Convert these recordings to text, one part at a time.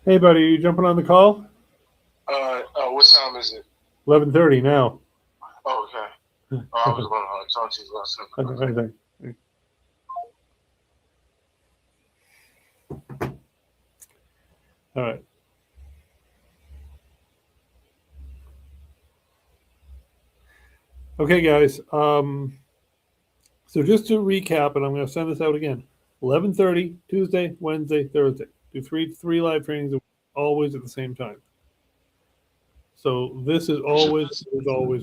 Hey, buddy, you jumping on the call? What time is it? 11:30 now. Oh, okay. Oh, I was going to talk to you about I something. Okay. think. All right. Okay, guys. So just to recap, and I'm going to send this out again. 11:30 Tuesday, Wednesday, Thursday. Do three live trainings always at the same time. So this is always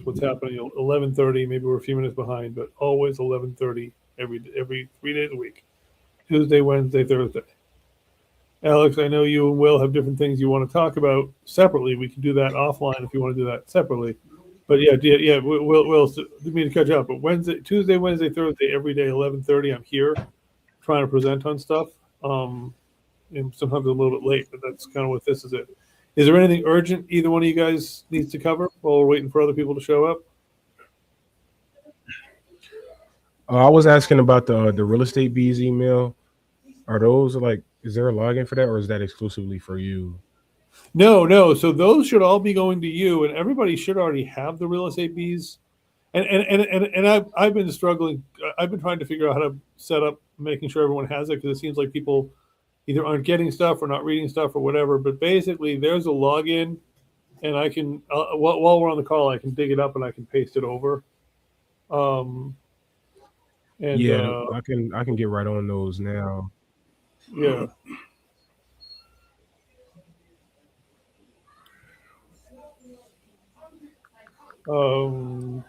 what's happening. 11:30. Maybe we're a few minutes behind, but always 11:30 every 3 days a week. Tuesday, Wednesday, Thursday. Alex, I know you and Will have different things you want to talk about separately. We can do that offline if you want to do that separately. But yeah. Will, didn't mean to catch up. But Tuesday, Wednesday, Thursday, every day, 11:30. I'm here trying to present on stuff. Um, and sometimes a little bit late, but that's kind of what this is. It. Is there anything urgent either one of you guys needs to cover while we're waiting for other people to show up? I was asking about the real estate bees email. Are those like? Is there a login for that, or is that exclusively for you? No. So those should all be going to you, and everybody should already have the real estate bees. And I've been struggling. I've been trying to figure out how to set up making sure everyone has it because it seems like people either aren't getting stuff or not reading stuff or whatever. But basically, there's a login, and I can while we're on the call, I can dig it up and I can paste it over. Um, and Yeah, I can get right on those now. yeah. Um,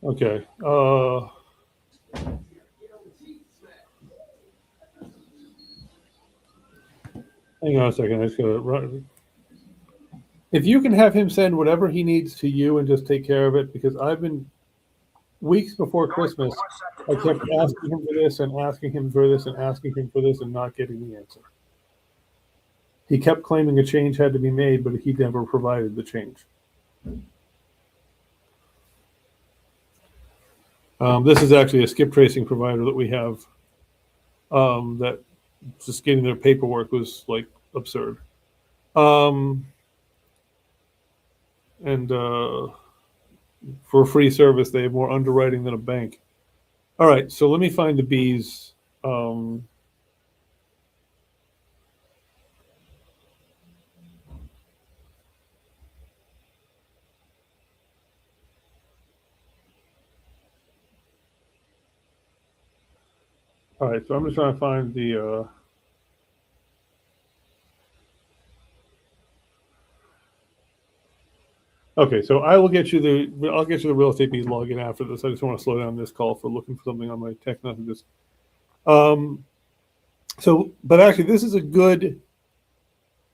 okay. Hang on a second. I just gotta run. If you can have him send whatever he needs to you and just take care of it, because I've been weeks before Christmas, I kept asking him for this and asking him for this and asking him for this and not getting the answer. He kept claiming a change had to be made, but he never provided the change. This is actually a skip tracing provider that we have that just getting their paperwork was like absurd. Um, and for free service, they have more underwriting than a bank. All right, so let me find the bees. Um, all right, so I'm just trying to find the. Okay, so I will get you the. I'll get you the real estate bees login after this. I just want to slow down this call for looking for something on my text messages. Um, but actually, this is a good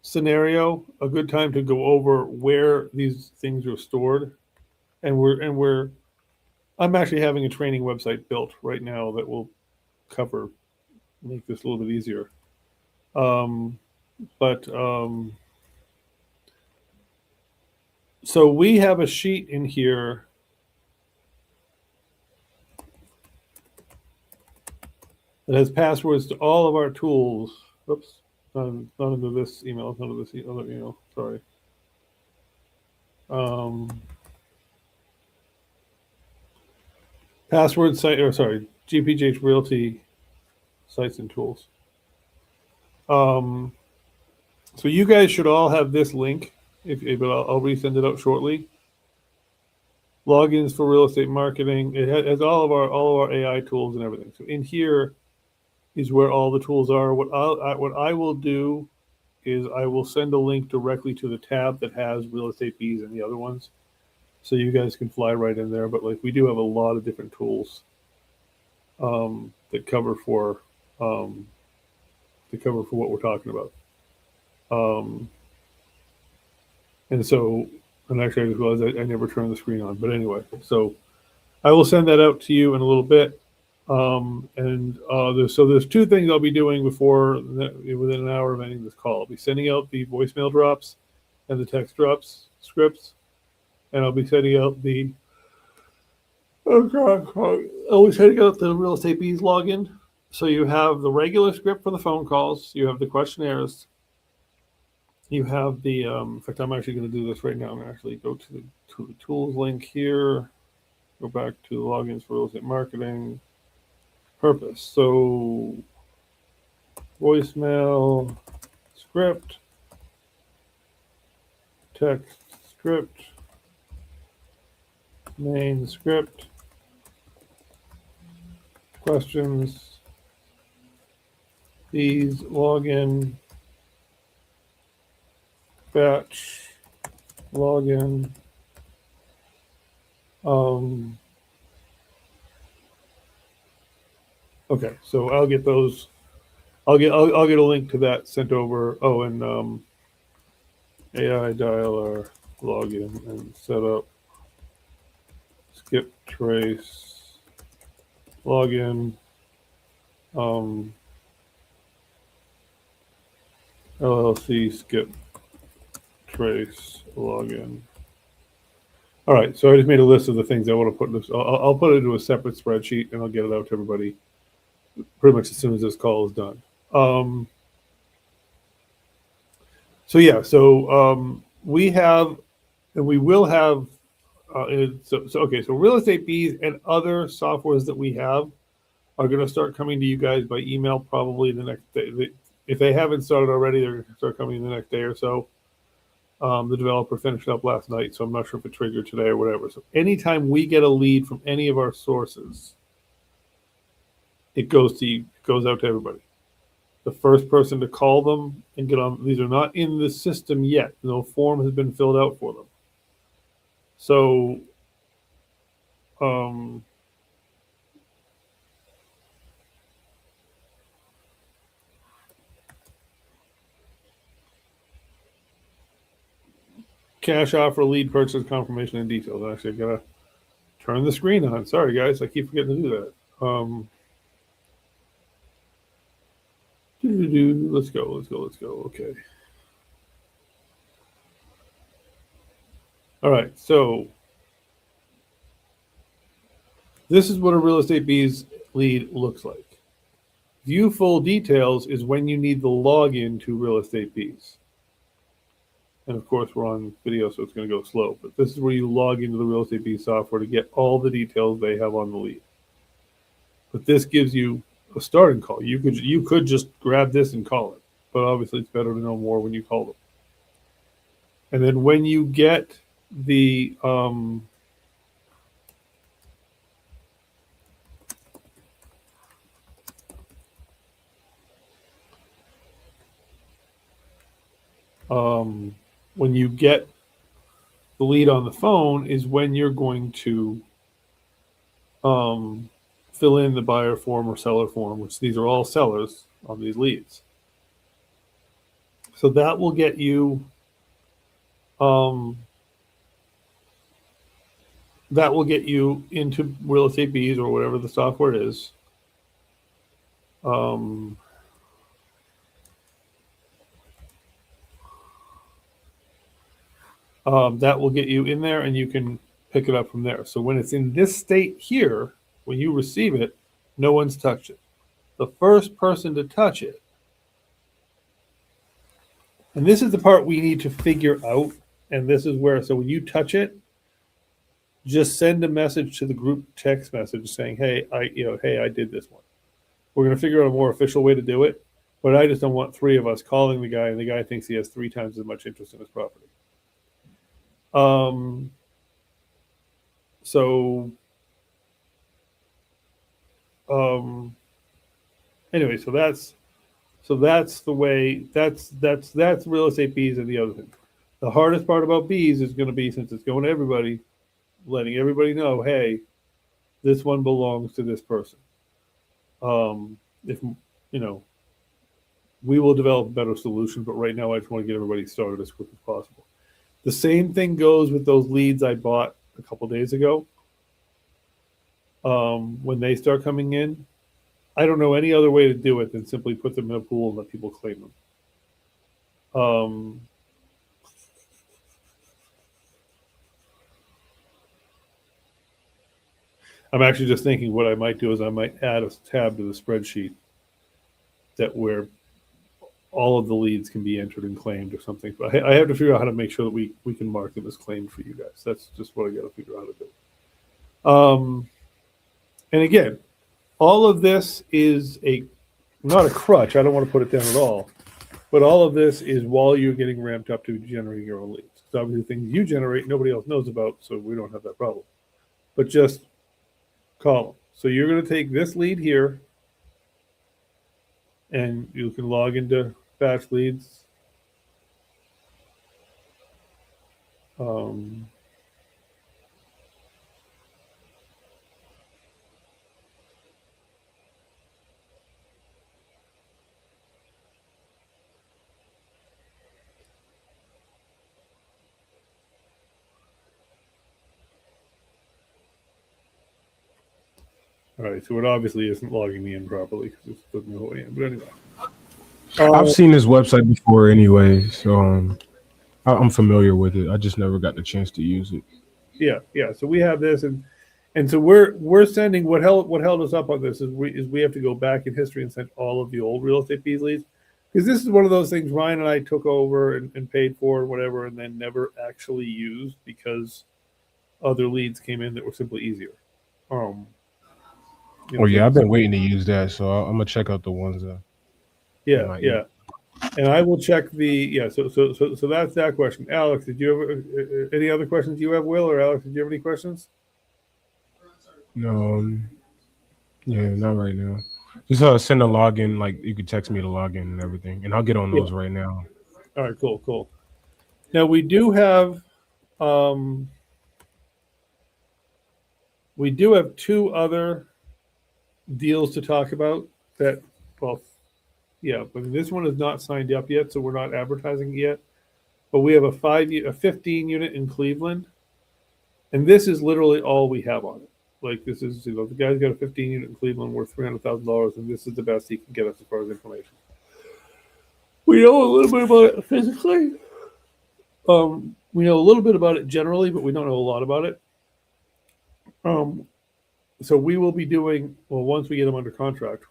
scenario, a good time to go over where these things are stored, and we're. I'm actually having a training website built right now that will cover make this a little bit easier. Um, but so we have a sheet in here that has passwords to all of our tools. Oops, not into this email, not into this other email. Sorry. Um, password site, or sorry, GPGH Realty sites and tools. Um, so you guys should all have this link. But I'll resend it out shortly. Logins for real estate marketing. It has all of our AI tools and everything. So in here is where all the tools are. What I will do is I will send a link directly to the tab that has real estate bees and the other ones, so you guys can fly right in there. But like we do have a lot of different tools that cover for what we're talking about. Um, and so, and actually, I just realized I never turned the screen on. But anyway, so I will send that out to you in a little bit. There's two things I'll be doing within an hour of ending this call. I'll be sending out the voicemail drops and the text drops scripts, and I'll be sending out the Oh god! Always heading out the Real Estate Bees login. So you have the regular script for the phone calls. You have the questionnaires. You have the. In fact, I'm actually going to do this right now. I'm going to actually go to the tools link here. Go back to the logins for real estate marketing. Purpose. So voicemail, script, text, script, main script, questions, these, login, batch, login. Okay, so I'll get those. I'll get a link to that sent over. Oh, and AI dialer login and set up skip trace login. LLC skip trace login. All right, so I just made a list of the things I want to put in this. I'll put it into a separate spreadsheet and I'll get it out to everybody pretty much as soon as this call is done. So yeah, so we have, and we will have. So okay, so Real Estate Bees and other softwares that we have are going to start coming to you guys by email probably the next day. If they haven't started already, they're going to start coming the next day or so. The developer finished up last night, so I'm not sure if it triggered today or whatever. So anytime we get a lead from any of our sources, it goes out to everybody. The first person to call them and get on. These are not in the system yet. No form has been filled out for them. So, cash offer, lead purchase confirmation, and details. Actually, I gotta turn the screen on. Sorry, guys, I keep forgetting to do that. Let's go. Okay. All right. So this is what a Real Estate Bees lead looks like. View full details is when you need the login to Real Estate Bees. And of course, we're on video, so it's going to go slow. But this is where you log into the Real Estate Bees software to get all the details they have on the lead. But this gives you a starting call. You could just grab this and call it, but obviously it's better to know more when you call them. And then when you get the when you get the lead on the phone is when you're going to fill in the buyer form or seller form, which these are all sellers on these leads. So that will get you into Real Estate Bees or whatever the software is. That will get you in there and you can pick it up from there. So when it's in this state here, when you receive it, no one's touched it. The first person to touch it, and this is the part we need to figure out, and this is where, so when you touch it, just send a message to the group text message saying, hey, I did this one. We're going to figure out a more official way to do it, but I just don't want three of us calling the guy and the guy thinks he has 3 times as much interest in his property. Anyway, so that's the way, that's Real Estate Bees and the other thing. The hardest part about Bees is going to be, since it's going to everybody, letting everybody know, hey, this one belongs to this person. If we will develop a better solution, but right now I just want to get everybody started as quick as possible. The same thing goes with those leads I bought a couple days ago. When they start coming in, I don't know any other way to do it than simply put them in a pool and let people claim them. I'm actually just thinking what I might do is I might add a tab to the spreadsheet that where all of the leads can be entered and claimed or something. But I have to figure out how to make sure that we can mark them as claimed for you guys. That's just what I got to figure out how to do. And again, all of this is not a crutch. I don't want to put it down at all. But all of this is while you're getting ramped up to generating your own leads. So obviously things you generate, nobody else knows about, so we don't have that problem. But just call them. So you're going to take this lead here, and you can log into batch leads. All right, so it obviously isn't logging me in properly because it doesn't know who I am. But anyway, I've seen this website before anyway, so I'm familiar with it. I just never got the chance to use it. yeah. So we have this, and so we're sending what held us up on this is we have to go back in history and send all of the old real estate fees leads, because this is one of those things Ryan and I took over and paid for and whatever, and then never actually used because other leads came in that were simply easier. Oh yeah, I've been waiting to use that, so I'm gonna check out the ones that. Yeah. And I will check So that's that question. Alex, did you have any other questions you have, Will, or Alex, did you have any questions? No, yeah, not right now. Just send a login, like you could text me the login and everything, and I'll get on those right now. All right, cool. Now we do have two other deals to talk about that, but this one is not signed up yet, so we're not advertising it yet. But we have a 15 unit in Cleveland, and this is literally all we have on it. Like, this is, the guy's got a 15 unit in Cleveland worth $300,000, and this is the best he can get us as far as information. We know a little bit about it physically. We know a little bit about it generally, but we don't know a lot about it. So we will be doing, once we get them under contract,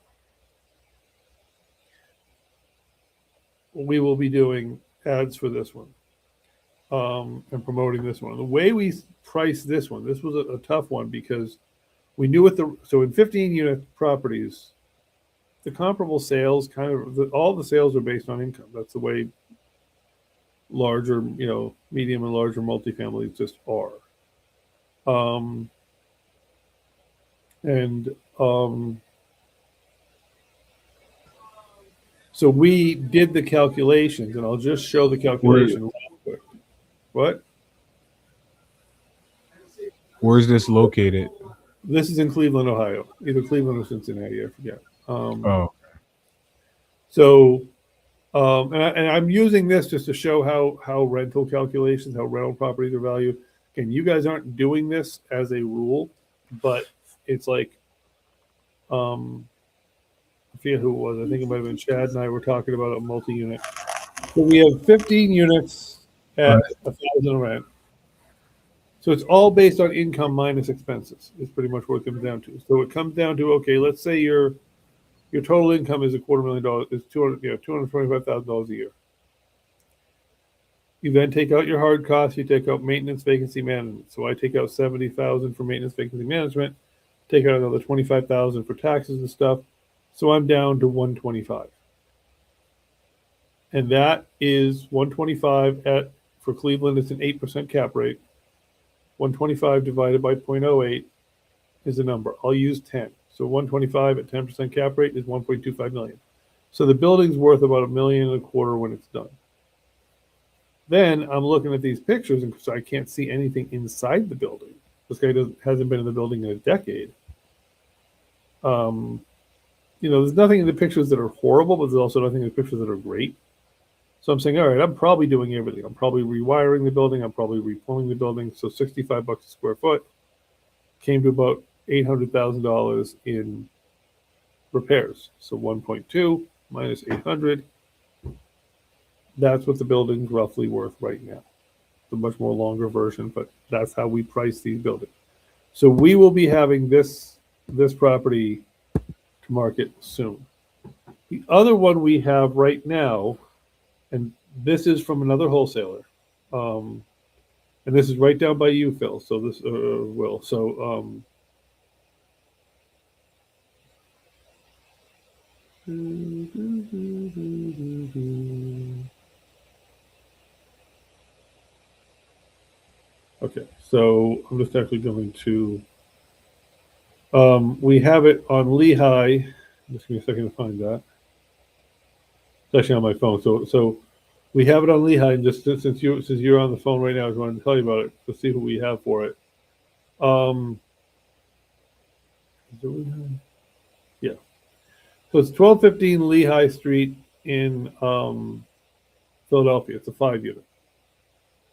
we will be doing ads for this one and promoting this one. The way we price this one, this was a tough one because we knew so in 15 unit properties, the comparable sales all the sales are based on income. That's the way larger, medium and larger multifamilies just are. So we did the calculations, and I'll just show the calculation real quick. What? Where is this located? This is in Cleveland, Ohio. Either Cleveland or Cincinnati, I forget. So, and I'm using this just to show how rental calculations, how rental properties are valued. Again, you guys aren't doing this as a rule, but it's like, I forget who it was. I think it might have been Chad and I were talking about a multi-unit. So we have 15 units at $1,000 rent. So it's all based on income minus expenses. Is pretty much what it comes down to. So it comes down to, okay, let's say your total income is $250,000, is $225,000 a year. You then take out your hard costs. You take out maintenance, vacancy management. So I take out $70,000 for maintenance, vacancy management. Take out another $25,000 for taxes and stuff. So I'm down to 125. And that is 125 for Cleveland, it's an 8% cap rate. 125 divided by 0.08 is the number. I'll use 10. So 125 at 10% cap rate is 1.25 million. So the building's worth about $1.25 million when it's done. Then I'm looking at these pictures, and so I can't see anything inside the building. This guy hasn't been in the building in a decade. There's nothing in the pictures that are horrible, but there's also nothing in the pictures that are great. So I'm saying, all right, I'm probably doing everything. I'm probably rewiring the building. I'm probably replumbing the building. So $65 a square foot came to about $800,000 in repairs. So 1.2 minus 800. That's what the building's roughly worth right now. It's a much more longer version, but that's how we price these buildings. So we will be having this property to market soon. The other one we have right now, and this is from another wholesaler, and this is right down by you, Phil. So this Will. So okay, so I'm just actually going to. We have it on Lehigh. Just give me a second to find that. It's actually on my phone. So we have it on Lehigh, and just since you're on the phone right now, I just wanted to tell you about it to see who we have for it. Yeah. So it's 1215 Lehigh Street in Philadelphia. It's a 5-unit.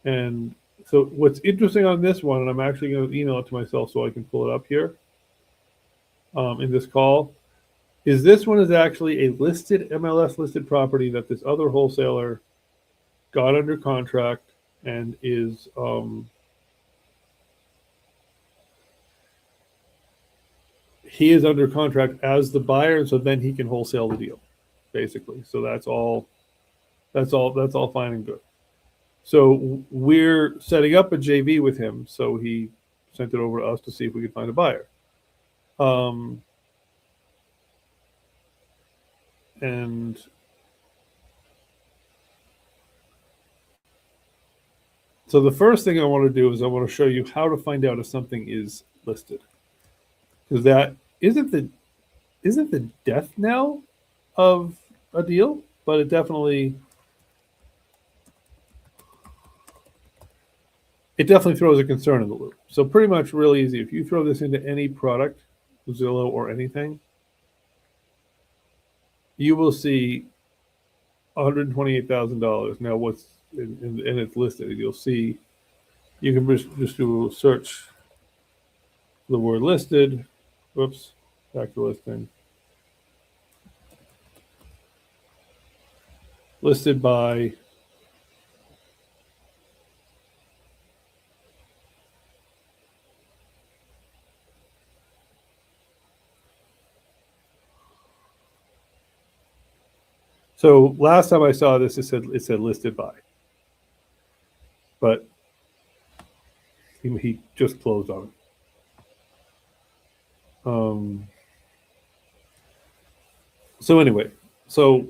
And so what's interesting on this one, and I'm actually going to email it to myself so I can pull it up here in this call, is this one is actually a listed MLS listed property that this other wholesaler got under contract and is he is under contract as the buyer, so then he can wholesale the deal, basically. So that's all fine and good. So we're setting up a JV with him. So he sent it over to us to see if we could find a buyer. And so the first thing I want to do is I want to show you how to find out if something is listed, because that isn't the death knell of a deal, but it definitely throws a concern in the loop. So pretty much really easy. If you throw this into any product, Zillow or anything, you will see $128,000. Now what's and it's listed, and you'll see, you can just do a search the word listed. Whoops, back to listing. Listed by so last time I saw this, it said listed by, but he just closed on it. So anyway, so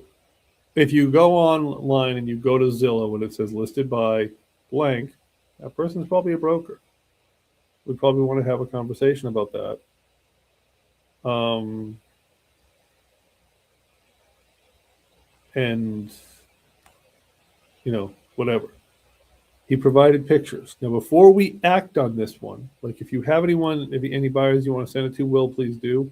if you go online and you go to Zillow and it says listed by blank, that person's probably a broker. We probably want to have a conversation about that. And whatever. He provided pictures. Now, before we act on this one, like if you have any buyers you want to send it to, Will, please do.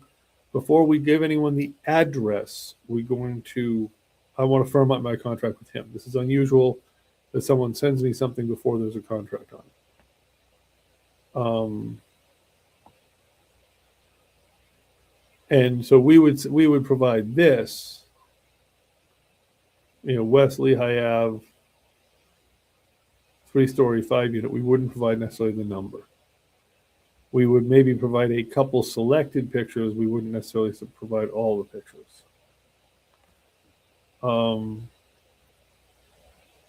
Before we give anyone the address, I want to firm up my contract with him. This is unusual that someone sends me something before there's a contract on it. And so we would provide this, West Lehigh Ave, 3-story, 5-unit. We wouldn't provide necessarily the number. We would maybe provide a couple selected pictures. We wouldn't necessarily provide all the pictures.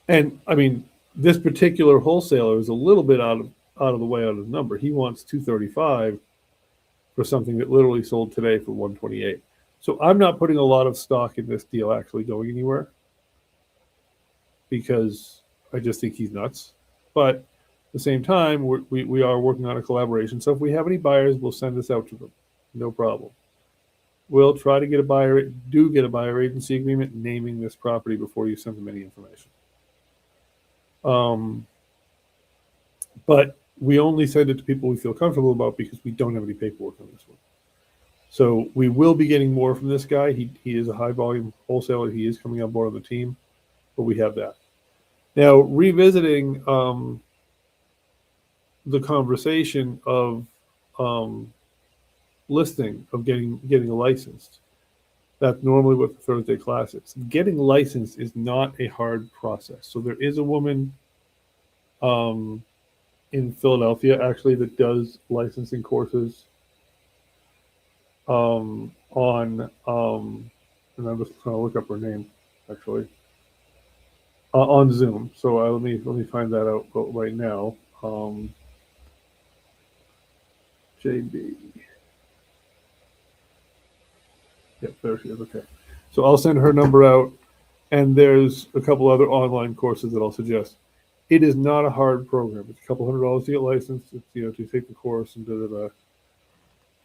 And I mean, this particular wholesaler is a little bit out of the way on his number. He wants $235 for something that literally sold today for $128. So I'm not putting a lot of stock in this deal actually going anywhere, because I just think he's nuts. But at the same time, we are working on a collaboration. So if we have any buyers, we'll send this out to them. No problem. We'll try to get a buyer agency agreement naming this property before you send them any information. But we only send it to people we feel comfortable about, because we don't have any paperwork on this one. So we will be getting more from this guy. He is a high volume wholesaler. He is coming on board on the team, but we have that. Now, revisiting the conversation of listing, of getting licensed. That's normally what the Thursday class is. Getting licensed is not a hard process. So there is a woman in in Philadelphia actually that does licensing courses on and I'm just trying to look up her name actually on Zoom. So let me find that out right now. JB. Yep, there she is. Okay. So I'll send her number out, and there's a couple other online courses that I'll suggest. It is not a hard program. It's a couple $100 to get licensed. It's, to take the course and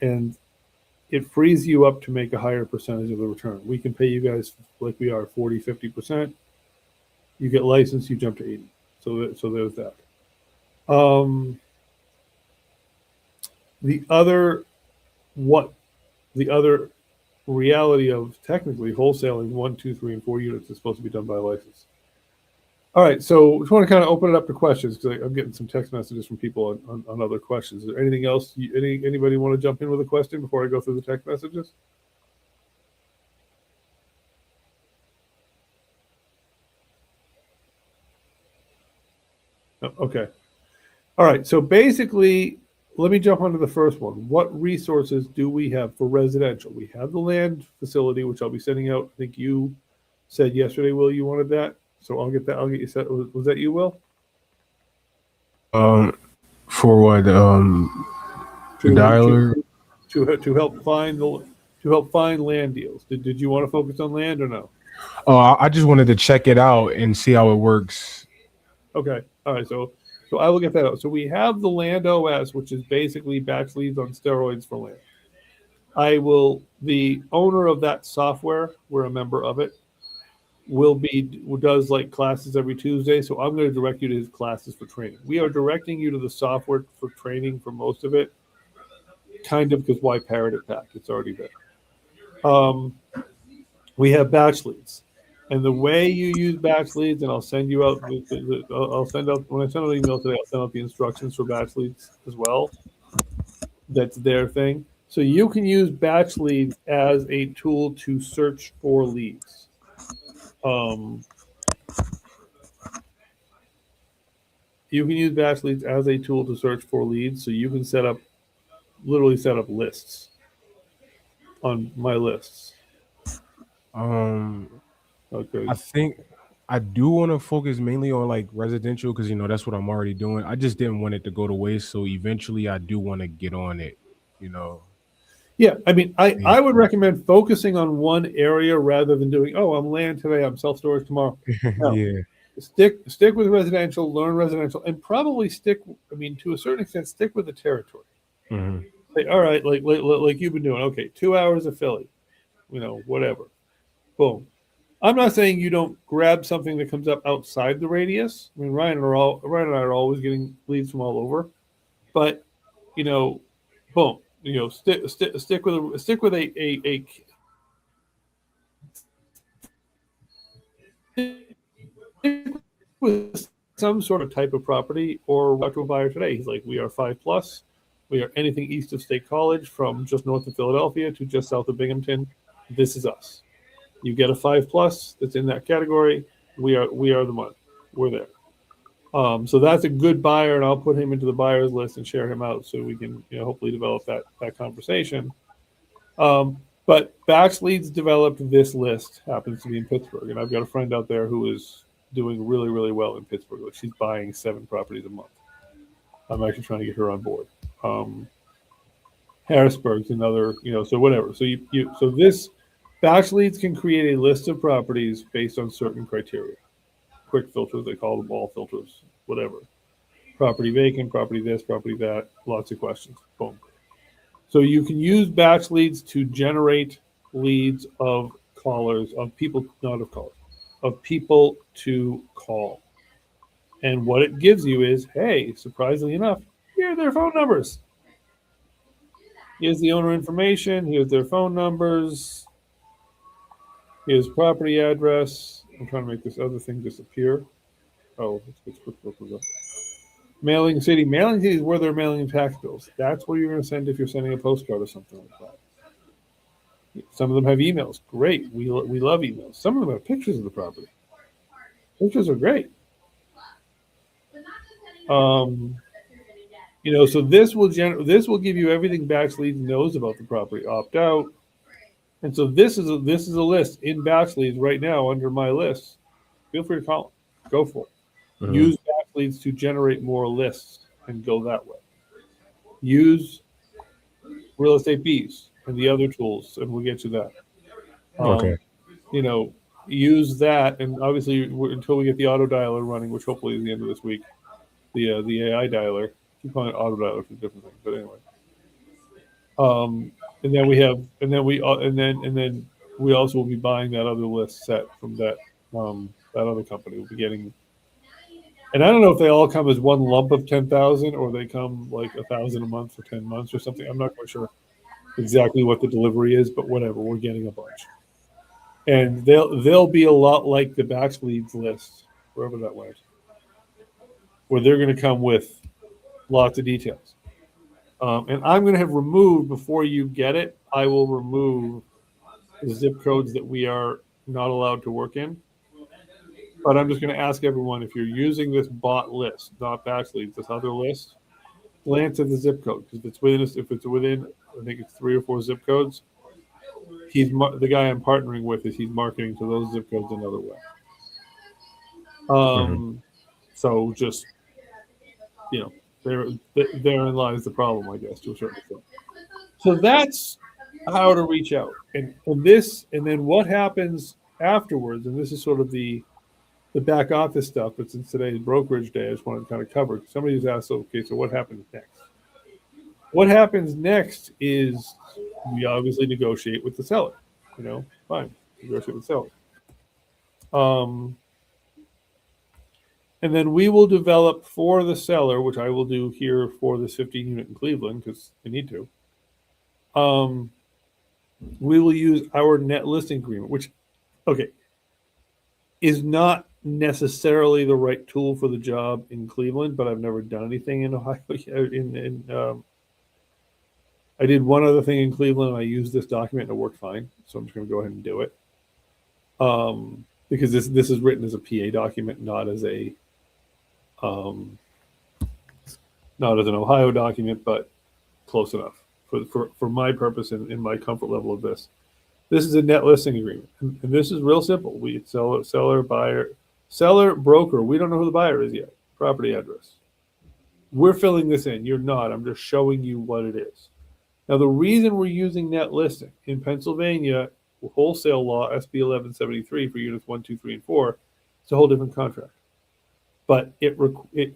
and it frees you up to make a higher percentage of the return. We can pay you guys like we are 40, 50%. You get licensed, you jump to 80. So there's that. The other reality of technically wholesaling 1, 2, 3, and 4 units is supposed to be done by license. All right, so just want to kind of open it up to questions because I'm getting some text messages from people on other questions. Is there anything else? Anybody want to jump in with a question before I go through the text messages? No? Okay. All right, so basically, let me jump onto the first one. What resources do we have for residential? We have the land facility, which I'll be sending out. I think you said yesterday, Will, you wanted that. So I'll get that. I'll get you set. Was that you, Will? For what? The dialer to help find land deals. Did you want to focus on land or no? Oh, I just wanted to check it out and see how it works. Okay. All right. So I will get that out. So we have the Land OS, which is basically batch leads on steroids for land. The owner of that software, we're a member of it, does like classes every Tuesday. So I'm going to direct you to his classes for training. We are directing you to the software for training for most of it, kind of because why parrot it back? It's already there. We have batch leads. And the way you use batch leads, and I'll send you out, I'll send out, when I send out an email today, I'll send out the instructions for batch leads as well. That's their thing. So you can use batch leads as a tool to search for leads. You can use batch leads as a tool to search for leads. So you can literally set up lists on my lists. Okay. I think I do want to focus mainly on like residential because that's what I'm already doing. I just didn't want it to go to waste, so eventually I do want to get on it. Yeah, I mean, I would recommend focusing on one area rather than doing, I'm land today, I'm self-storage tomorrow. No. Yeah. Stick with residential, learn residential, and probably to a certain extent, stick with the territory. Mm-hmm. Say, all right, like you've been doing, okay, 2 hours of Philly, whatever. Boom. I'm not saying you don't grab something that comes up outside the radius. I mean, Ryan and I are always getting leads from all over, but boom. Stick with with some sort of type of property, or talk to a buyer today. He's like, we are 5+. We are anything east of State College, from just north of Philadelphia to just south of Binghamton. This is us. You get a 5+ that's in that category. We are the money. We're there. So that's a good buyer, and I'll put him into the buyers list and share him out so we can hopefully develop that conversation. But Batch Leads developed this list, happens to be in Pittsburgh, and I've got a friend out there who is doing really, really well in Pittsburgh. Like, she's buying 7 properties a month. I'm actually trying to get her on board. Harrisburg's another, so whatever. So so this Batch Leads can create a list of properties based on certain criteria. Quick filters, they call them all filters, whatever. Property vacant, property this, property that, lots of questions. Boom. So you can use Batch Leads to generate leads of callers, of people, not of callers, of people to call. And what it gives you is, hey, surprisingly enough, here are their phone numbers. Here's the owner information. Here's their phone numbers. Here's property address. I'm trying to make this other thing disappear. Oh, let's quick filters up. Mailing city. Mailing city is where they're mailing tax bills. That's where you're going to send if you're sending a postcard or something like that. Some of them have emails. Great. We love emails. Some of them have pictures of the property. Pictures are great. So this will give you everything Baxleads knows about the property. Opt out, and so this is a list in Baxleads right now under my list. Feel free to call them. Go for it. Mhm. Use Baxleads to generate more lists and go that way. Use Real Estate Bees and the other tools, and we'll get to that. Okay. Use that, and obviously until we get the auto dialer running, which hopefully is the end of this week, the AI dialer. I keep calling it auto dialer for different things, but anyway. And then we have, and then we also will be buying that other list set from that other company. We'll be getting, and I don't know if they all come as one lump of 10,000 or they come like 1,000 a month for 10 months or something. I'm not quite sure exactly what the delivery is, but whatever, we're getting a bunch. And they'll be a lot like the Baxleads list, wherever that went, where they're going to come with lots of details. And I'm going to have removed, before you get it, I will remove the zip codes that we are not allowed to work in. But I'm just going to ask everyone, if you're using this bot list, not Baxleads, this other list, glance at the zip code, because if it's within, I think it's 3 or 4 zip codes, the guy I'm partnering with he's marketing to those zip codes another way. So just, therein lies the problem, I guess, to a certain extent. So that's how to reach out, and then what happens afterwards, and this is sort of the back office stuff. But since today's brokerage day, I just wanted to kind of cover. Somebody's asked, okay, so what happens next? What happens next is we obviously negotiate with the seller. Fine, negotiate with the seller. And then we will develop for the seller, which I will do here for this 15 unit in Cleveland because I need to. We will use our net listing agreement, which, is not necessarily the right tool for the job in Cleveland, but I've never done anything in Ohio. I did one other thing in Cleveland, and I used this document, and it worked fine. So I'm just going to go ahead and do it. Because this is written as a PA document, not as an Ohio document, but close enough for my purpose and my comfort level of this. This is a net listing agreement, and this is real simple. We seller, buyer, broker. We don't know who the buyer is yet. Property address. We're filling this in. You're not. I'm just showing you what it is. Now, the reason we're using net listing in Pennsylvania, wholesale law, SB 1173 for units 1, 2, 3, and 4, it's a whole different contract. But it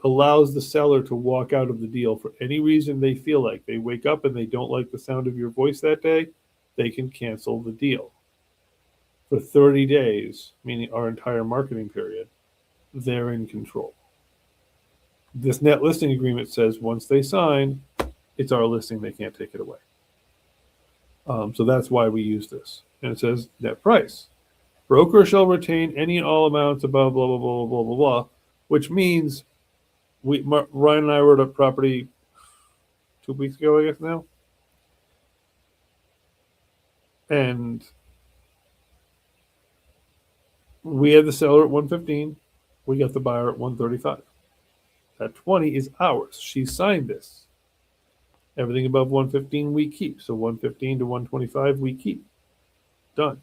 allows the seller to walk out of the deal for any reason they feel like. They wake up and they don't like the sound of your voice that day, they can cancel the deal. For 30 days, meaning our entire marketing period, they're in control. This net listing agreement says once they sign, it's our listing, they can't take it away. So that's why we use this. And it says net price. Broker shall retain any and all amounts above blah, blah, blah, blah, blah, blah, which means Ryan and I were at a property 2 weeks ago, I guess now. And we had the seller at 115. We got the buyer at 135. That 20 is ours. She signed this. Everything above 115 we keep. So 115 to 125 we keep. Done.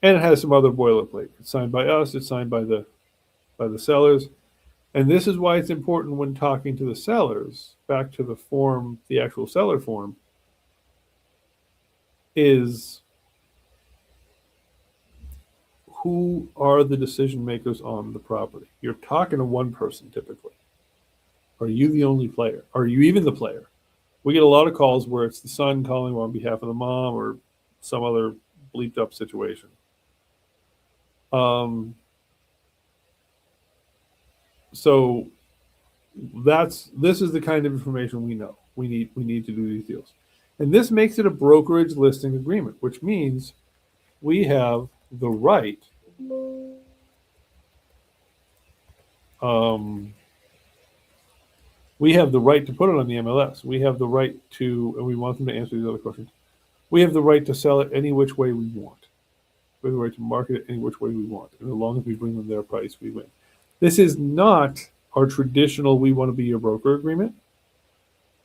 And it has some other boilerplate. It's signed by us. It's signed by the sellers. And this is why it's important when talking to the sellers, back to the form, the actual seller form, is who are the decision makers on the property? You're talking to one person typically. Are you the only player? Are you even the player? We get a lot of calls where it's the son calling on behalf of the mom or some other bleeped up situation. So this is the kind of information we know. We need to do these deals. And this makes it a brokerage listing agreement, which means we have the right to put it on the MLS. We have the right to, and we want them to answer these other questions. We have the right to sell it any which way we want. We have the right to market it any which way we want. And as long as we bring them their price, we win. This is not our traditional we want to be your broker agreement.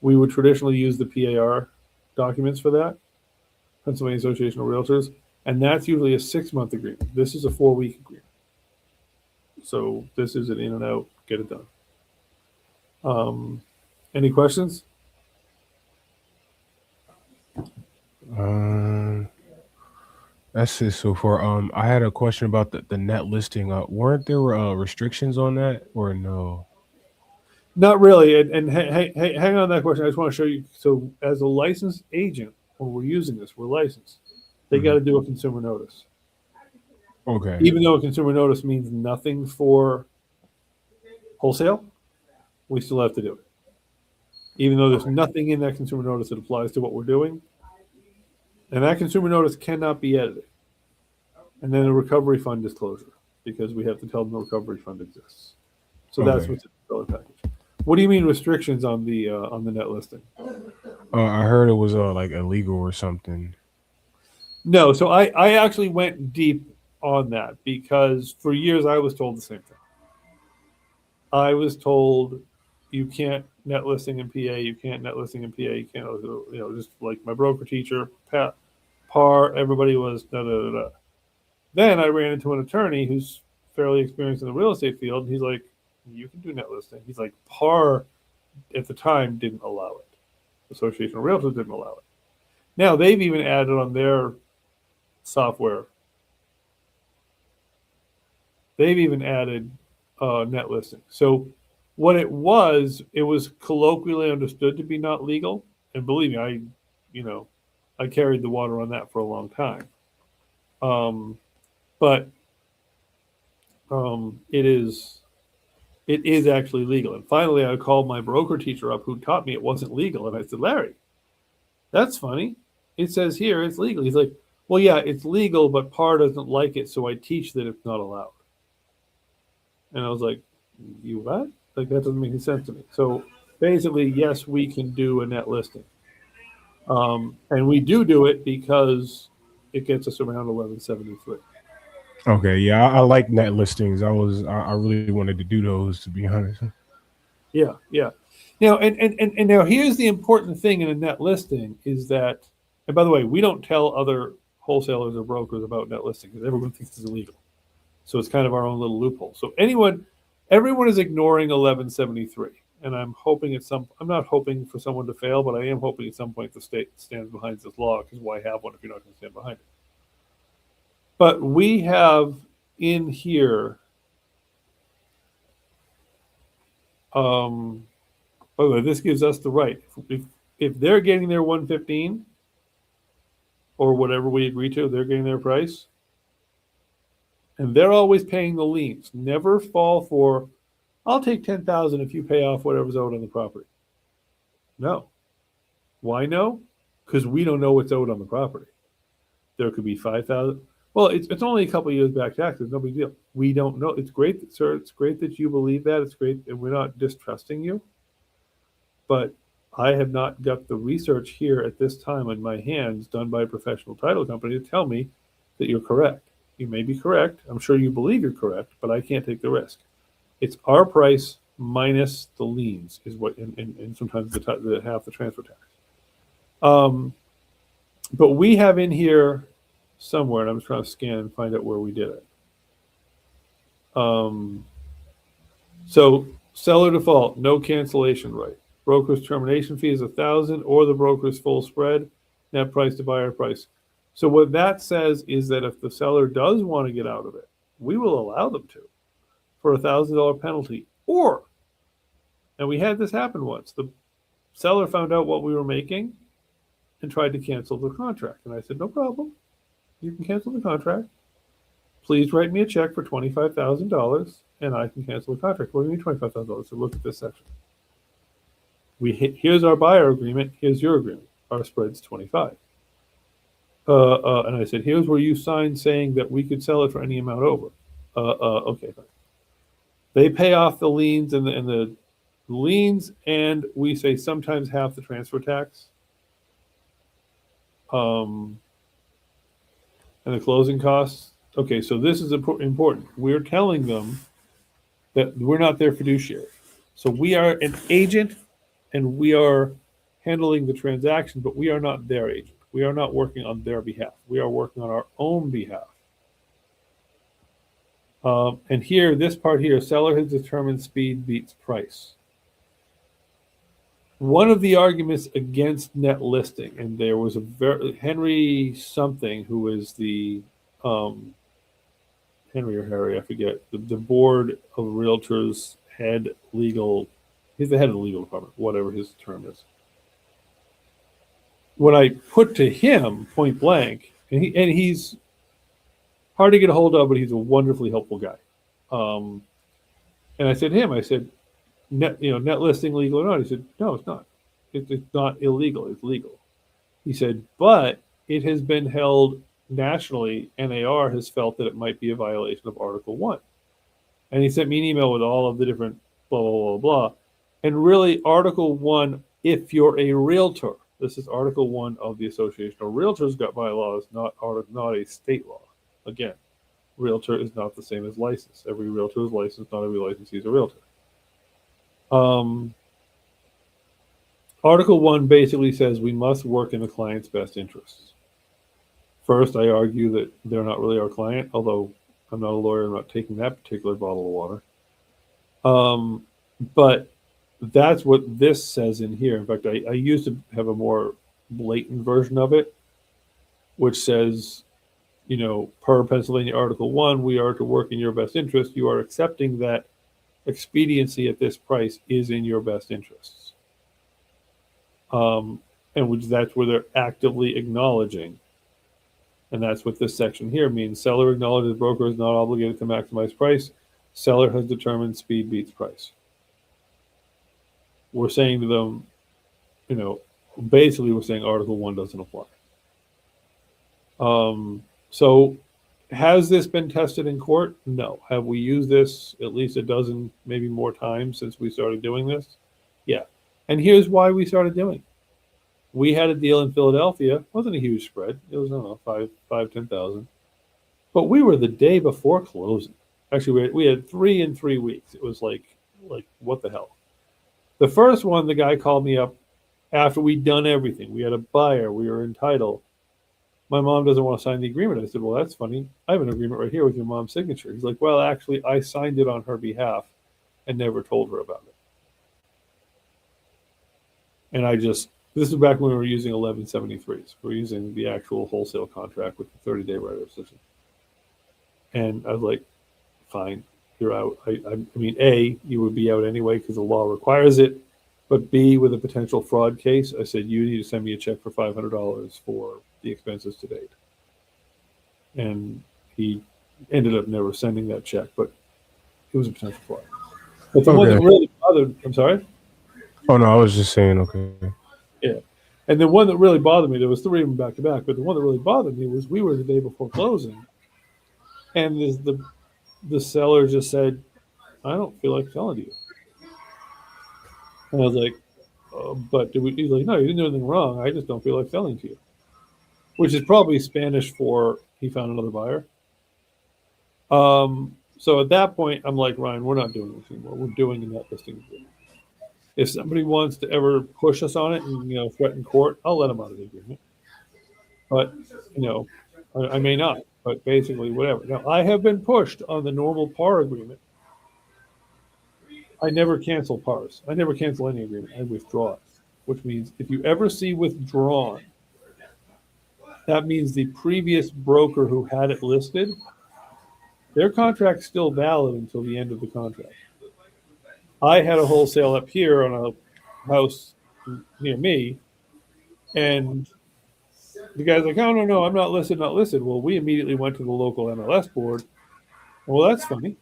We would traditionally use the PAR documents for that, Pennsylvania Association of Realtors, and that's usually a 6-month agreement. This is a 4-week agreement. So this is an in and out, get it done. Any questions? That's it so far. I had a question about the net listing. Weren't there restrictions on that or no? Not really. And hang on that question. I just want to show you. So as a licensed agent, when we're using this, we're licensed. They got to do a consumer notice. Okay. Even though a consumer notice means nothing for wholesale, we still have to do it. Even though there's nothing in that consumer notice that applies to what we're doing. And that consumer notice cannot be edited. And then a recovery fund disclosure, because we have to tell them the recovery fund exists. So that's what's in the seller package. What do you mean restrictions on the net listing? I heard it was like illegal or something. No, so I actually went deep on that because for years I was told the same thing. I was told you can't net listing in PA, you can't net listing in PA, you can't, just like my broker teacher, PAR, everybody was da da da da. Then I ran into an attorney who's fairly experienced in the real estate field, and he's like, you can do net listing. He's like, PAR at the time didn't allow it. Association of Realtors didn't allow it. Now they've even added on their software. They've even added net listing. So what it was colloquially understood to be not legal. And believe me, I carried the water on that for a long time. But it is actually legal. And finally, I called my broker teacher up who taught me it wasn't legal. And I said, Larry, that's funny. It says here it's legal. He's like, well, yeah, it's legal, but PAR doesn't like it, so I teach that it's not allowed. And I was like, you what? Like, that doesn't make any sense to me. So basically, yes, we can do a net listing. And we do it because it gets us around 1173. Okay, yeah, I like net listings. I really wanted to do those, to be honest. Yeah. Now, and now here's the important thing in a net listing is that, and by the way, we don't tell other wholesalers or brokers about net listing because everyone thinks it's illegal. So it's kind of our own little loophole. So everyone is ignoring 1173. And I'm not hoping for someone to fail, but I am hoping at some point the state stands behind this law, because why have one if you're not going to stand behind it? But we have in here, by the way, this gives us the right. If they're getting their 115 or whatever we agree to, they're getting their price, and they're always paying the liens. Never fall for, I'll take 10,000 if you pay off whatever's owed on the property. No. Why no? Because we don't know what's owed on the property. There could be 5,000. Well, it's only a couple of years back taxes. No big deal. We don't know. It's great, sir. It's great that you believe that. It's great, and we're not distrusting you. But I have not got the research here at this time in my hands done by a professional title company to tell me that you're correct. You may be correct. I'm sure you believe you're correct, but I can't take the risk. It's our price minus the liens is what, and sometimes the half the transfer tax. But we have in here somewhere, and I'm just trying to scan and find out where we did it. So seller default, no cancellation right. Broker's termination fee is $1,000 or the broker's full spread, net price to buyer price. So what that says is that if the seller does want to get out of it, we will allow them to for a $1,000 penalty. Or, and we had this happen once, the seller found out what we were making and tried to cancel the contract. And I said, no problem. You can cancel the contract. Please write me a check for $25,000 and I can cancel the contract. What do you mean $25,000? So look at this section. Here's our buyer agreement. Here's your agreement. Our spread's 25. And I said, here's where you signed saying that we could sell it for any amount over. Okay, fine. They pay off the liens and the liens, and we say sometimes half the transfer tax. And the closing costs. Okay, so this is important. We're telling them that we're not their fiduciary. So we are an agent, and we are handling the transaction, but we are not their agent. We are not working on their behalf. We are working on our own behalf. And here, this part here, seller has determined speed beats price. One of the arguments against net listing, and there was Henry something, who is the Henry or Harry, I forget, the board of realtors head legal, he's the head of the legal department, whatever his term is. When I put to him point blank, and he's hard to get a hold of, but he's a wonderfully helpful guy. And I said to him, I said, net listing legal or not? He said, no, it's not. It's not illegal. It's legal. He said, but it has been held nationally. NAR has felt that it might be a violation of Article 1. And he sent me an email with all of the different blah, blah, blah, blah. And really, Article 1, if you're a realtor, this is Article 1 of the Association of Realtors bylaws, not a state law. Again, realtor is not the same as license. Every realtor is licensed, not every licensee is a realtor. Article 1 basically says we must work in the client's best interests. First, I argue that they're not really our client, although I'm not a lawyer, I'm not taking that particular bottle of water. But that's what this says in here. In fact, I used to have a more blatant version of it, which says, per Pennsylvania Article 1, we are to work in your best interest. You are accepting that expediency at this price is in your best interests. And that's where they're actively acknowledging. And that's what this section here means. Seller acknowledges broker is not obligated to maximize price. Seller has determined speed beats price. We're saying to them, basically we're saying Article 1 doesn't apply. So has this been tested in court? No. Have we used this at least a dozen, maybe more times since we started doing this? Yeah. And here's why we started doing it. We had a deal in Philadelphia. It wasn't a huge spread. It was, I don't know, 10,000. But we were the day before closing. Actually, we had 3 in 3 weeks. It was like what the hell? The first one, the guy called me up after we'd done everything. We had a buyer. We were entitled. My mom doesn't want to sign the agreement. I said, well, that's funny. I have an agreement right here with your mom's signature. He's like, well, actually, I signed it on her behalf and never told her about it. And this is back when we were using 1173s. We were using the actual wholesale contract with the 30-day right of decision. And I was like, fine, you're out. I mean, A, you would be out anyway because the law requires it. But B, with a potential fraud case, I said, you need to send me a check for $500 for the expenses to date. And he ended up never sending that check, but it was a potential fraud. But the one that really bothered, I'm sorry? Oh, no, I was just saying, okay. Yeah. And the one that really bothered me, there was 3 of them back to back, but the one that really bothered me was we were the day before closing. And the seller just said, I don't feel like selling to you. And I was like, but he's like, no, you didn't do anything wrong. I just don't feel like selling to you. Which is probably Spanish for he found another buyer. So at that point, I'm like, Ryan, we're not doing this anymore. We're doing a net listing agreement. If somebody wants to ever push us on it and threaten court, I'll let them out of the agreement. But I may not. But basically, whatever. Now, I have been pushed on the normal PAR agreement. I never cancel PARs. I never cancel any agreement. I withdraw it, which means if you ever see withdrawn, that means the previous broker who had it listed, their contract's still valid until the end of the contract. I had a wholesale up here on a house near me, and the guy's like, oh, no, I'm not listed. Well, we immediately went to the local MLS board. Well, that's funny.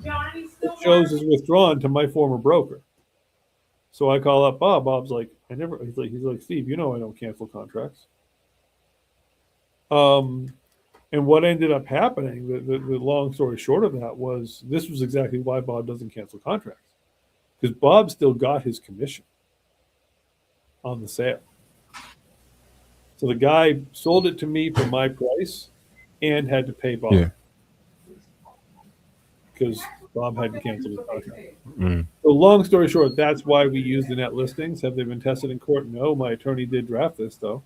It shows is withdrawn to my former broker. So I call up Bob. Bob's like, he's like, Steve, I don't cancel contracts. And what ended up happening, the long story short of that was, this was exactly why Bob doesn't cancel contracts. Because Bob still got his commission on the sale. So the guy sold it to me for my price and had to pay Bob. Yeah. Because Bob hadn't canceled his contract. So long story short, that's why we use the net listings. Have they been tested in court? No, my attorney did draft this though.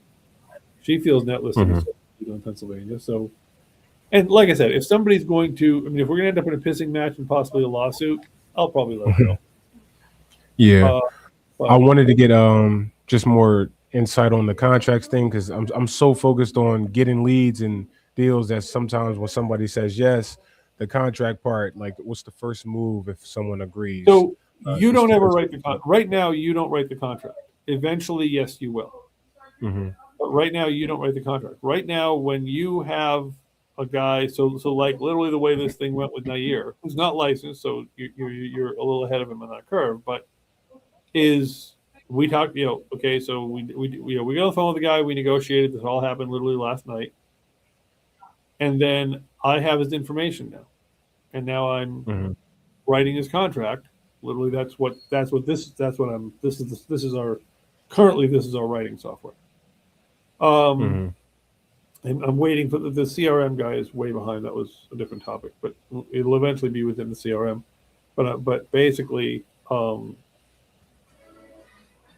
She feels net listings are legal in Pennsylvania. So, and like I said, if somebody's going to, I mean, if we're going to end up in a pissing match and possibly a lawsuit, I'll probably let it go. Yeah. But I wanted to get just more insight on the contracts thing because I'm so focused on getting leads and deals that sometimes when somebody says yes, the contract part, like what's the first move if someone agrees? so you just don't to- ever write the contract. Right now, you don't write the contract. Eventually, yes, you will. Mhm. But right now, you don't write the contract. Right now, when you have a guy, so like literally the way this thing went with Nair, who's not licensed, so you're a little ahead of him on that curve, but is we talked, okay, so we got on the phone with the guy, we negotiated. This all happened literally last night, and then I have his information now, and now I'm Mhm. writing his contract. Literally, this is our currently this is our writing software. Mhm. And I'm waiting for the CRM guy is way behind. That was a different topic, but it'll eventually be within the CRM. But basically,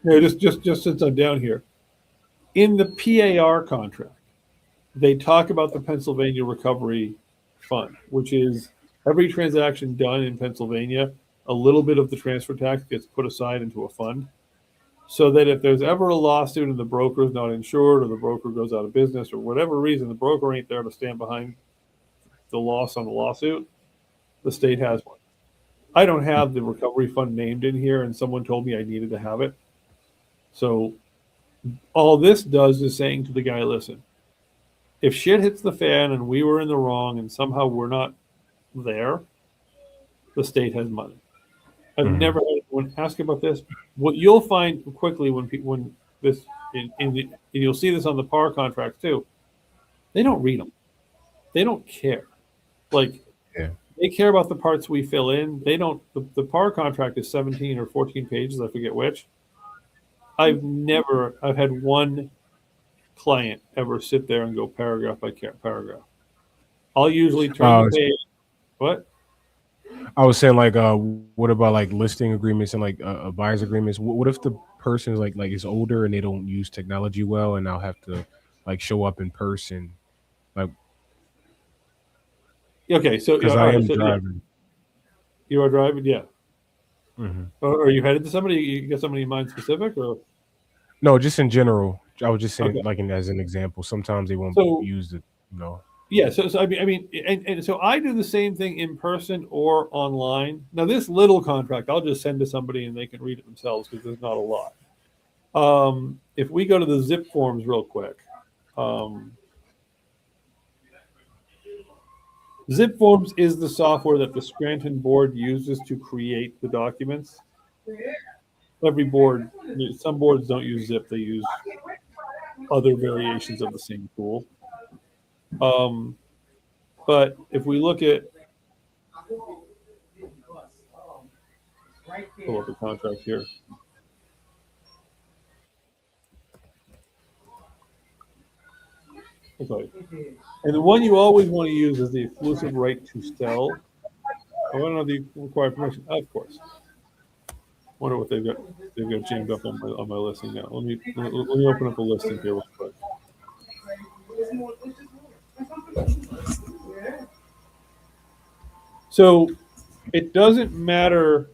just since I'm down here, in the PAR contract, they talk about the Pennsylvania Recovery Fund, which is every transaction done in Pennsylvania, a little bit of the transfer tax gets put aside into a fund, so that if there's ever a lawsuit and the broker is not insured or the broker goes out of business or whatever reason, the broker ain't there to stand behind the loss on the lawsuit, the state has one. I don't have the recovery fund named in here, and someone told me I needed to have it. So all this does is saying to the guy, listen, if shit hits the fan and we were in the wrong and somehow we're not there, the state has money. I've Mhm. never had anyone ask about this. What you'll find quickly when this you'll see this on the PAR contracts too. They don't read them. They don't care. Like Yeah. they care about the parts we fill in. They don't. The PAR contract is 17 or 14 pages. I forget which. I've had one client ever sit there and go paragraph by paragraph. I'll usually turn the page. What? I was saying like what about like listing agreements and like buyer's agreements? What if the person is like is older and they don't use technology well and I'll have to like show up in person? Like Okay, so because all I right, am so yeah, driving. you are driving. Yeah. Mhm. Or are you headed to somebody? You got somebody in mind specific, or No, just in general. I was just saying okay? like as an example. Sometimes they won't So use it, you know. yeah, so and so I do the same thing in person or online. Now this little contract, I'll just send to somebody and they can read it themselves because there's not a lot. If we go to the zip forms real quick, zip forms is the software that the Scranton board uses to create the documents. Every board, some boards don't use zip; they use other variations of the same tool. But if we look at pull up the contract here. Okay. And the one you always want to use is the exclusive right to sell. I want to know the required permission. Of course. Wonder what they've got. They've got jammed up on my listing now. Let me open up a listing here real quick. So it doesn't matter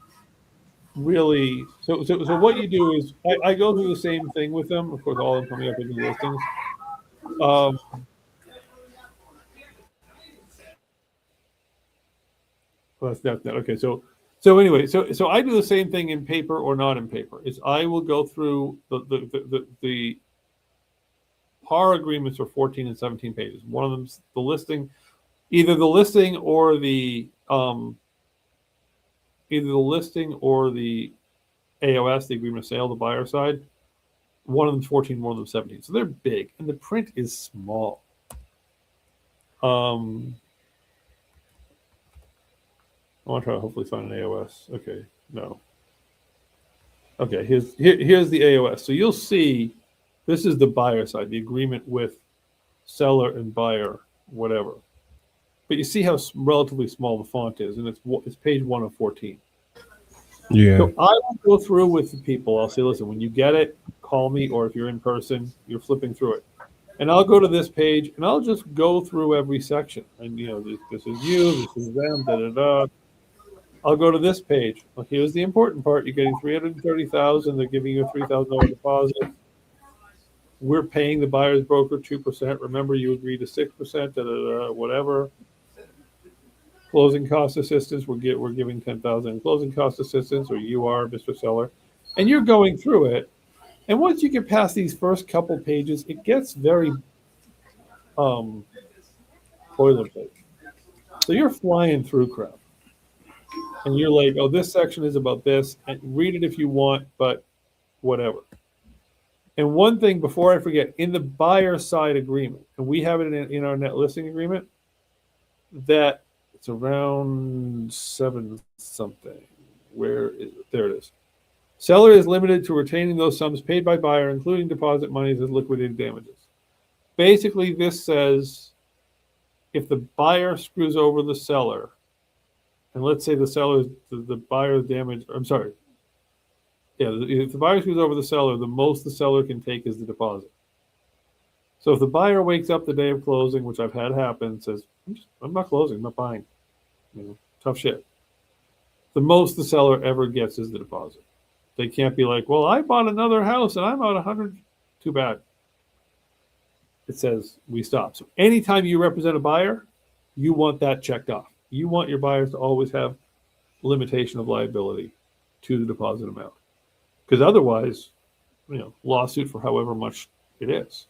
really. So what you do is I go through the same thing with them. Of course, all of them coming up with new listings. Well, that's that. Okay, so anyway, so I do the same thing in paper or not in paper. Is I will go through the PAR agreements are 14 and 17 pages. One of them's the listing, either the listing or the AOS, the agreement of sale, the buyer side. One of them's 14, one of them's 17. So they're big, and the print is small. I want to try to hopefully find an AOS. Okay, no. Okay, here's the AOS. So you'll see this is the buyer side, the agreement with seller and buyer, whatever. But you see how relatively small the font is, and it's page 1 of 14. Yeah. So I will go through with the people. I'll say, listen, when you get it, call me, or if you're in person, you're flipping through it. And I'll go to this page and I'll just go through every section. And, this is you, this is them, da da da. I'll go to this page. Well, here's the important part. You're getting 330,000. They're giving you a $3,000 deposit. We're paying the buyer's broker 2%. Remember, you agreed to 6%, da, da, da, whatever. Closing cost assistance, we're giving 10,000 in closing cost assistance, or you are, Mr. Seller. And you're going through it. And once you get past these first couple pages, it gets very boilerplate. So you're flying through crap. And you're like, oh, this section is about this. And read it if you want, but whatever. And one thing before I forget, in the buyer side agreement, and we have it in our net listing agreement, that it's around 7 something. There it is. Seller is limited to retaining those sums paid by buyer, including deposit monies as liquidated damages. Basically, this says if the buyer screws over the seller, and let's say the buyer's damage, I'm sorry. Yeah, if the buyer screws over the seller, the most the seller can take is the deposit. So if the buyer wakes up the day of closing, which I've had happen, says, I'm not closing, I'm not buying. Tough shit. The most the seller ever gets is the deposit. They can't be like, well, I bought another house and I'm out 100. Too bad. It says we stop. So anytime you represent a buyer, you want that checked off. You want your buyers to always have limitation of liability to the deposit amount. Because otherwise, lawsuit for however much it is.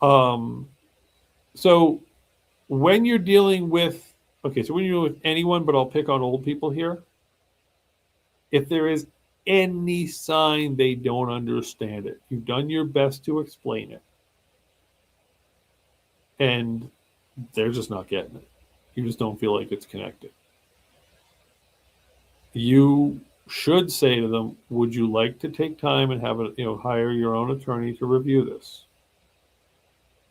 So when you're dealing with, when you're dealing with anyone, but I'll pick on old people here. If there is any sign they don't understand it, you've done your best to explain it, and they're just not getting it. You just don't feel like it's connected. You should say to them, would you like to take time and have hire your own attorney to review this?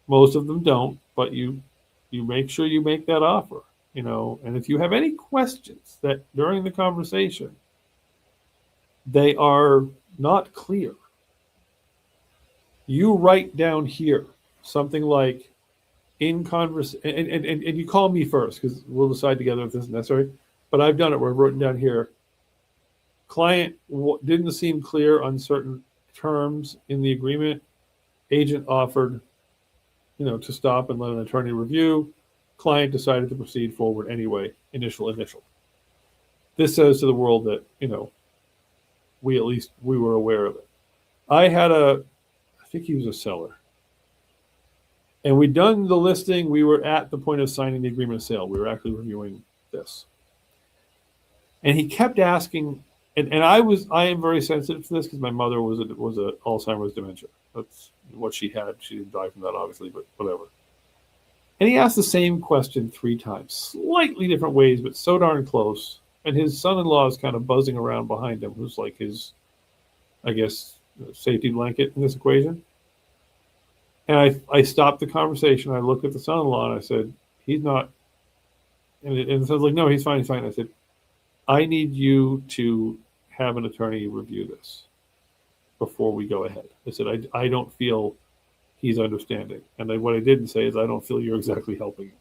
Most of them don't, but you make sure you make that offer, and if you have any questions that during the conversation they are not clear, you write down here something like in converse, and you call me first because we'll decide together if this is necessary. But I've done it where I've written down here, client didn't seem clear on certain terms in the agreement. Agent offered, to stop and let an attorney review. Client decided to proceed forward anyway. Initial. This says to the world that, we were aware of it. I think he was a seller. And we'd done the listing. We were at the point of signing the agreement of sale. We were actually reviewing this. And he kept asking, and I am very sensitive to this because my mother was a Alzheimer's dementia. That's what she had. She didn't die from that, obviously, but whatever. And he asked the same question 3 times, slightly different ways, but so darn close. And his son-in-law is kind of buzzing around behind him, who's like his, I guess, safety blanket in this equation. And I stopped the conversation. I looked at the son-in-law and I said, he's not. And it sounds like, no, he's fine. I said, I need you to have an attorney review this before we go ahead. I said, I don't feel he's understanding. And what I didn't say is I don't feel you're exactly helping him.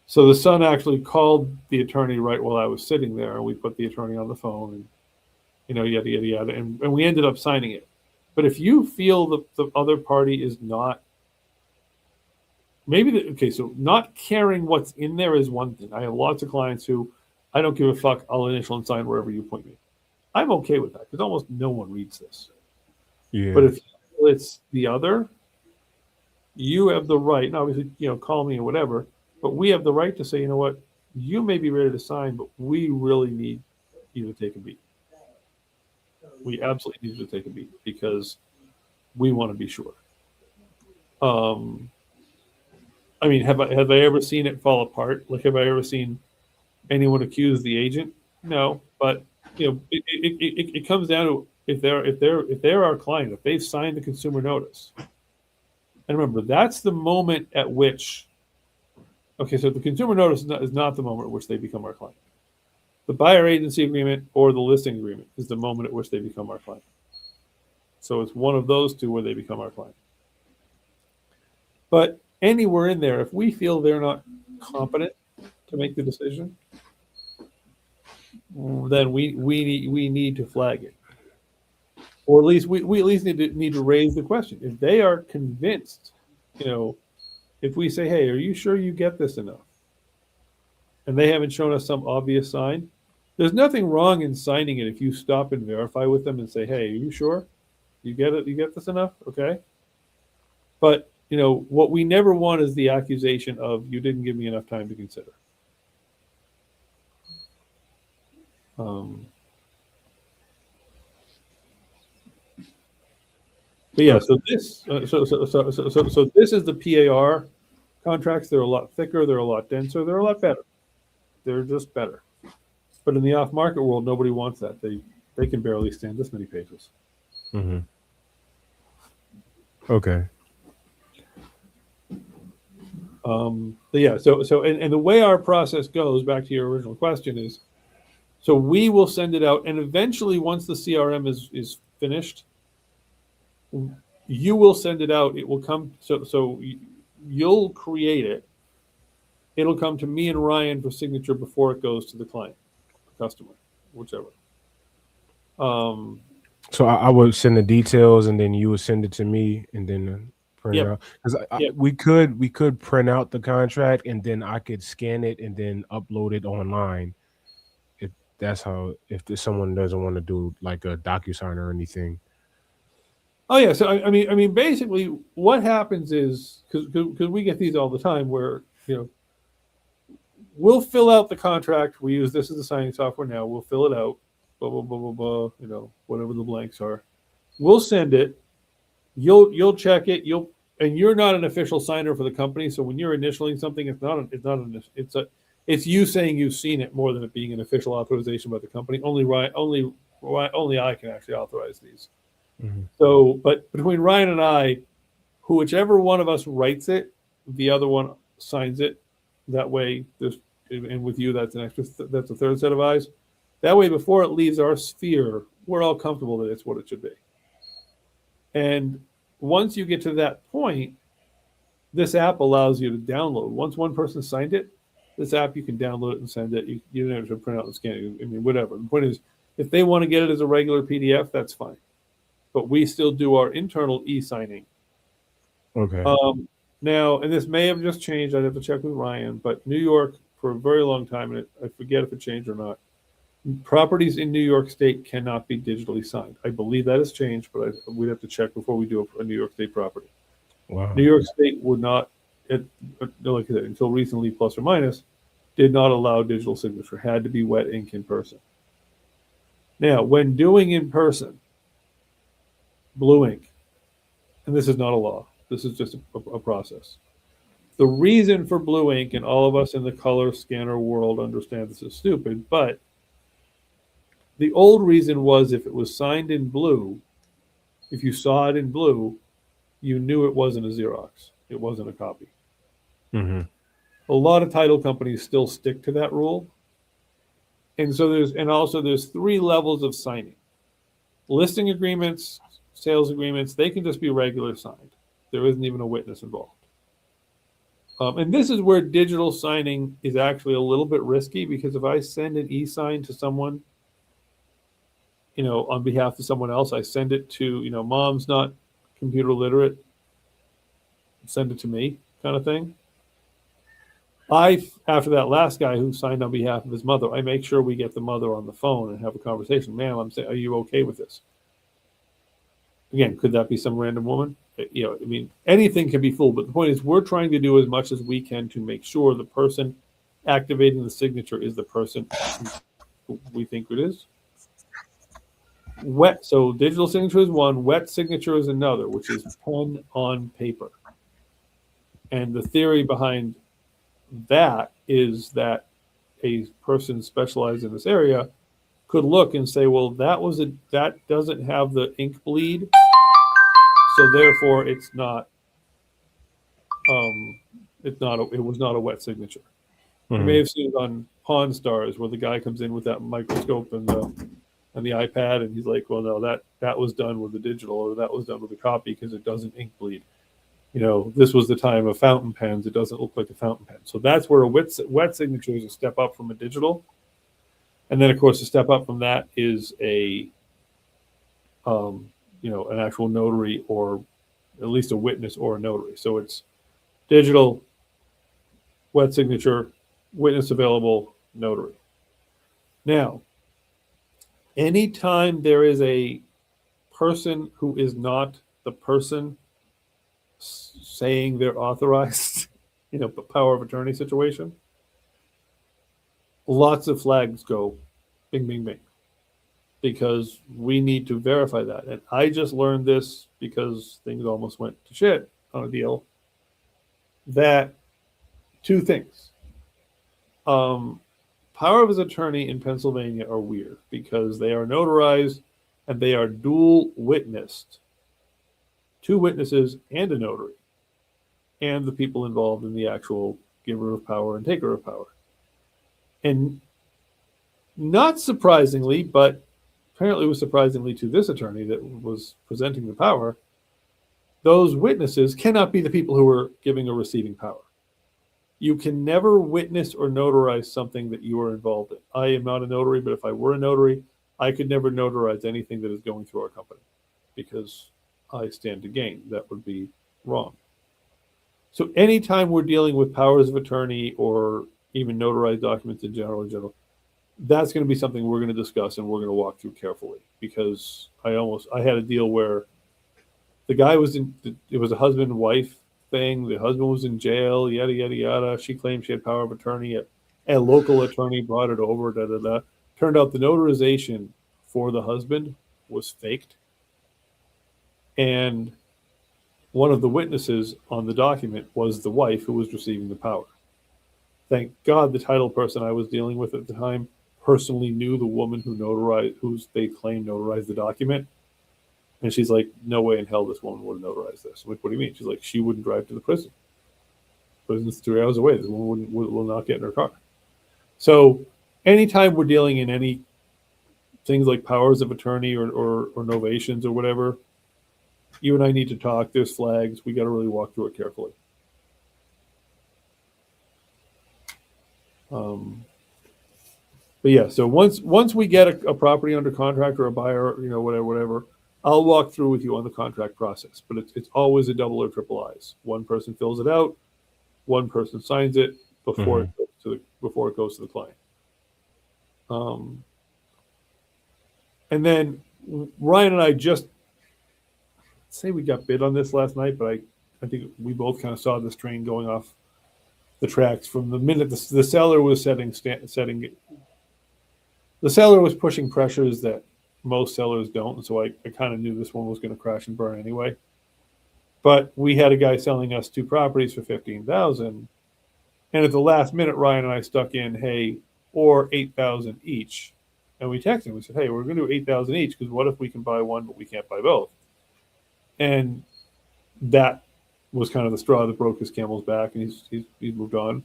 So the son actually called the attorney right while I was sitting there, and we put the attorney on the phone, and yada, yada, yada. And we ended up signing it. But if you feel the other party is not, so not caring what's in there is one thing. I have lots of clients who, I don't give a fuck, I'll initial and sign wherever you point me. I'm okay with that because almost no one reads this. Yeah. But if it's the other, you have the right, and obviously, call me or whatever, but we have the right to say, you know what, you may be ready to sign, but we really need you to take a beat. We absolutely need you to take a beat because we want to be sure. Have I ever seen it fall apart? Like, have I ever seen anyone accuse the agent? No, but it comes down to if they're our client, if they've signed the consumer notice. And remember, that's the moment at which, so the consumer notice is not the moment at which they become our client. The buyer agency agreement or the listing agreement is the moment at which they become our client. So it's one of those two where they become our client. But anywhere in there, if we feel they're not competent to make the decision, then we need to flag it, or at least we at least need to raise the question. If they are convinced, if we say, hey, are you sure you get this enough, and they haven't shown us some obvious sign, there's nothing wrong in signing it if you stop and verify with them and say, hey, are you sure you get it, you get this enough? Okay. But what we never want is the accusation of you didn't give me enough time to consider. But yeah, so this so this is the PAR contracts. They're a lot thicker, they're a lot denser, they're a lot better. They're just better. But in the off-market world, nobody wants that. They can barely stand this many pages. Mm-hmm. Okay. But yeah, so and the way our process goes, back to your original question, is so we will send it out, and eventually once the CRM is finished, you will send it out. It will come, so you'll create it. It'll come to me and Ryan for signature before it goes to the client, customer, whichever. So I would send the details, and then you would send it to me, and then print it out. Because we could print out the contract, and then I could scan it and then upload it online. If that's how, if someone doesn't want to do like a DocuSign or anything. Oh yeah, so I mean, basically, what happens is because we get these all the time, where we'll fill out the contract. We use this as the signing software now. We'll fill it out, blah blah blah blah blah. Whatever the blanks are, we'll send it. You'll check it. And you're not an official signer for the company, so when you're initialing something, it's you saying you've seen it more than it being an official authorization by the company. Only I can actually authorize these. Mm-hmm. So, but between Ryan and I, whichever one of us writes it, the other one signs it. That way, and with you, that's that's a third set of eyes. That way, before it leaves our sphere, we're all comfortable that it's what it should be. And once you get to that point, this app allows you to download. Once one person signed it, this app, you can download it and send it. You don't have to print out and scan it. I mean, whatever. The point is, if they want to get it as a regular PDF, that's fine. But we still do our internal e-signing. Okay. Now, and this may have just changed. I'd have to check with Ryan. But New York, for a very long time, and I forget if it changed or not, properties in New York State cannot be digitally signed. I believe that has changed, but we'd have to check before we do a New York State property. Wow. New York State would not, like I said, until recently, plus or minus, did not allow digital signature. Had to be wet ink in person. Now, when doing in person, blue ink, and this is not a law. This is just a process. The reason for blue ink, and all of us in the color scanner world understand this is stupid, but the old reason was if it was signed in blue, if you saw it in blue, you knew it wasn't a Xerox. It wasn't a copy. Mm-hmm. A lot of title companies still stick to that rule. And so there's 3 levels of signing. Listing agreements, sales agreements, they can just be regular signed. There isn't even a witness involved. And this is where digital signing is actually a little bit risky, because if I send an e-sign to someone, on behalf of someone else, I send it to, mom's not computer literate, send it to me kind of thing. After that last guy who signed on behalf of his mother, I make sure we get the mother on the phone and have a conversation. Ma'am, I'm saying, are you okay with this? Again, could that be some random woman? Anything can be fooled, but the point is we're trying to do as much as we can to make sure the person activating the signature is the person who we think it is. So digital signature is one, wet signature is another, which is pen on paper. And the theory behind that is that a person specialized in this area could look and say, well, that doesn't have the ink bleed, so therefore it was not a wet signature. Mm-hmm. You may have seen it Pawn Stars, where the guy comes in with that microscope and the iPad, and he's like, "Well, no, that was done with the digital, or that was done with the copy because it doesn't ink bleed." This was the time of fountain pens. It doesn't look like a fountain pen. So that's where a wet signature is a step up from a digital, and then of course a step up from that is an actual notary, or at least a witness or a notary. So it's digital, wet signature, witness available, notary. Now, anytime there is a person who is not the person saying they're authorized, power of attorney situation, lots of flags go bing, bing, bing, because we need to verify that. And I just learned this because things almost went to shit on a deal. That two things. Power of attorney in Pennsylvania are weird because they are notarized and they are dual witnessed. Two witnesses and a notary, and the people involved in the actual giver of power and taker of power. And not surprisingly, but apparently was surprisingly to this attorney that was presenting the power, those witnesses cannot be the people who are giving or receiving power. You can never witness or notarize something that you are involved in. I am not a notary, but if I were a notary, I could never notarize anything that is going through our company because I stand to gain. That would be wrong. So anytime we're dealing with powers of attorney or even notarized documents in general, that's going to be something we're going to discuss and we're going to walk through carefully, because I had a deal where the guy it was a husband and wife thing. The husband was in jail, yada, yada, yada. She claimed she had power of attorney. A local attorney brought it over, da, da, da. Turned out the notarization for the husband was faked. And one of the witnesses on the document was the wife who was receiving the power. Thank God the title person I was dealing with at the time personally knew the woman who they claimed notarized the document. And she's like, "No way in hell this woman would have notarized this." I'm like, "What do you mean?" She's like, "She wouldn't drive to the prison. Prison's 3 hours away. This woman will not get in her car." So anytime we're dealing in any things like powers of attorney or novations or whatever, you and I need to talk. There's flags. We got to really walk through it carefully. But yeah, so once we get a property under contract or a buyer, whatever, I'll walk through with you on the contract process. But it's always a double or triple I's. One person fills it out, one person signs it before it goes to the client. And then Ryan and I just say we got bid on this last night, but I think we both kind of saw this train going off the tracks from the minute the seller was setting. The seller was pushing pressures that most sellers don't, and so I kind of knew this one was going to crash and burn anyway. But we had a guy selling us 2 properties for $15,000, and at the last minute, Ryan and I stuck in, "Hey, or $8,000 each," and we texted him. We said, "Hey, we're going to do $8,000 each because what if we can buy one but we can't buy both?" And that was kind of the straw that broke his camel's back, and he's moved on.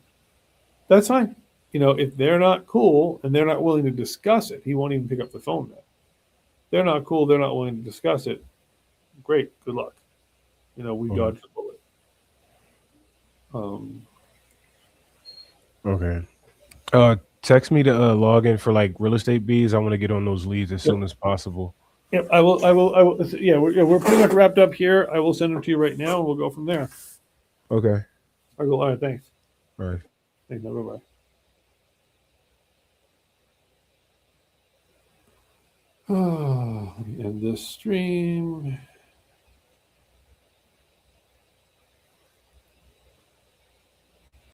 That's fine. If they're not cool and they're not willing to discuss it, he won't even pick up the phone then. They're not cool, they're not willing to discuss it. Great, good luck. We dodged the bullet. Okay. Text me to log in for like real estate bees. I want to get on those leads as soon as possible. Yep, I will. Yeah, we're pretty much wrapped up here. I will send them to you right now, and we'll go from there. Okay. All right, thanks. All right. Thanks, bye-bye. Let me end this stream.